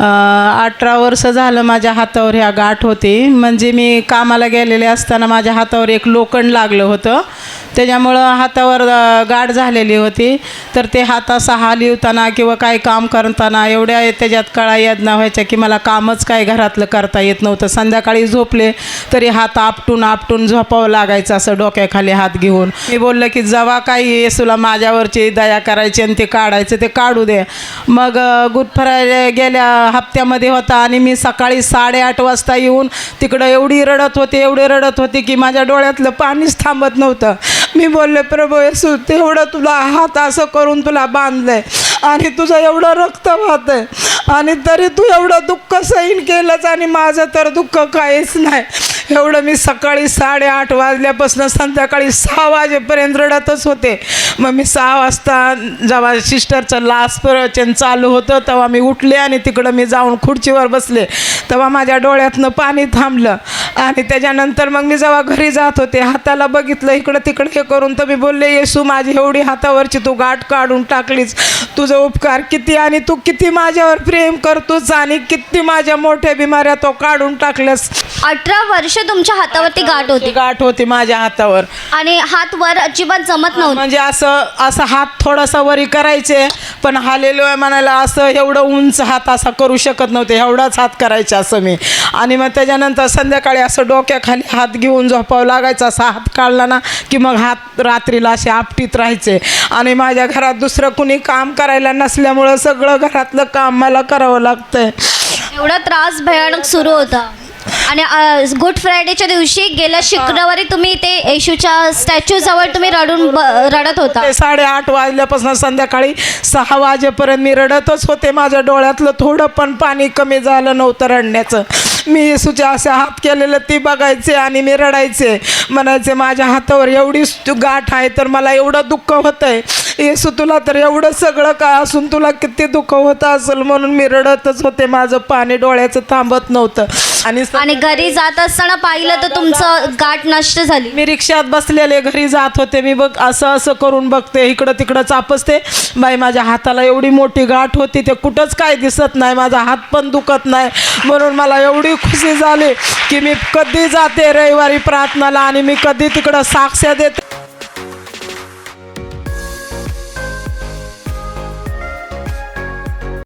18 वर्ष झालं माझ्या हातावर ह्या गाठ होती. म्हणजे मी कामाला गेलेले असताना माझ्या हातावर एक लोखंड लागलं होतं, त्याच्यामुळं हातावर गाठ झालेली होती. तर ते हात असा हलवताना किंवा काही काम करताना एवढ्या त्याच्यात कळा यातना व्हायच्या की मला कामच काय घरातलं करता येत नव्हतं. संध्याकाळी झोपले तरी हात आपटून आपटून झोपावं लागायचं असं डोक्याखाली हात घेऊन. मी बोललं की जेव्हा काही येसूला माझ्यावरची दया करायची आणि ते काढायचं ते काढू दे. मग गुडफरायला गेल्या हप्त्यामध्ये होता आणि मी सकाळी 8:30 वाजता येऊन तिकडं एवढी रडत होते की माझ्या डोळ्यातलं पाणीच थांबत नव्हतं. मी बोलले, प्रभू येशू, तेवढं तुला हात असं करून तुला बांधलंय आणि तुझं एवढं रक्त वाहत आहे आणि तरी तू एवढं दुःख सहन केलंच आणि माझं तर दुःख काहीच नाही. एवढं मी सकाळी 8:30 वाजल्यापासून संध्याकाळी 6 वाजेपर्यंत रडतच होते. मग मी 6 वाजता जेव्हा सिस्टरचं लास्ट प्रवचन चालू होतं तेव्हा मी उठले आणि तिकडं मी जाऊन खुर्चीवर बसले. तेव्हा माझ्या डोळ्यातनं पाणी थांबलं आणि त्याच्यानंतर मग मी जेव्हा घरी जात होते हाताला बघितलं इकडं तिकडं हे करून, तर मी बोलले, येशू, माझी एवढी हातावरची तू गाठ काढून टाकलीस, तुझं उपकार किती आणि तू किती माझ्यावर प्रेम करतोस आणि किती माझ्या मोठ्या बिमाऱ्या तो काढून टाकल्यास. 18 वर्ष तुमच्या हातावरती गाठ होती माझ्या हातावर आणि हात वर अजिबात जमत नव्हतं. म्हणजे असं हात थोडासा वरी करायचे पण हालेलुया म्हणायला असं एवढं उंच हात असा करू शकत नव्हते, एवढाच हात करायचे असं मी. आणि मग त्याच्यानंतर संध्याकाळी असं डोक्याखाली हात घेऊन झोपावं लागायचं. असा हात काढला ना की मग हात रात्रीला असे आपटीत राहायचे. आणि माझ्या घरात दुसरं कुणी काम करायला नसल्यामुळं सगळं घरातलं काम मला करावं लागतंय. एवढा त्रास भयानक सुरू होता. आणि गुड फ्रायडेच्या दिवशी गेल्या शुक्रवारी तुम्ही ते येशूच्या स्टॅच्यूजवळ तुम्ही रडत होता. 8:30 वाजल्यापासून संध्याकाळी 6 वाजेपर्यंत मी रडतच होते. माझ्या डोळ्यातलं थोडं पण पाणी कमी झालं नव्हतं रडण्याचं. मी येशूच्या असे हात केलेलं ती बघायचे आणि मी रडायचे, म्हणायचे, माझ्या हातावर एवढी गाठ आहे तर मला एवढं दुःख होतं आहे. येशू, तुला तर एवढं सगळं काय असून तुला किती दुःख होतं असेल म्हणून मी रडतच होते. माझं पाणी डोळ्याचं थांबत नव्हतं. आणि घरी जात असताना पाहिलं तर तुमचं गाठ नष्ट झाली. मी रिक्षात बसलेले घरी जात होते. मी बघ असं करून बघते, इकडं तिकडं चापसते. बाई, माझ्या हाताला एवढी मोठी गाठ होती, ते कुठंच काय दिसत नाही, माझा हात पण दुखत नाही. म्हणून मला एवढी खुशी झाली की मी कधी जाते रविवारी प्रार्थनाला आणि मी कधी तिकडं साक्ष्या देते.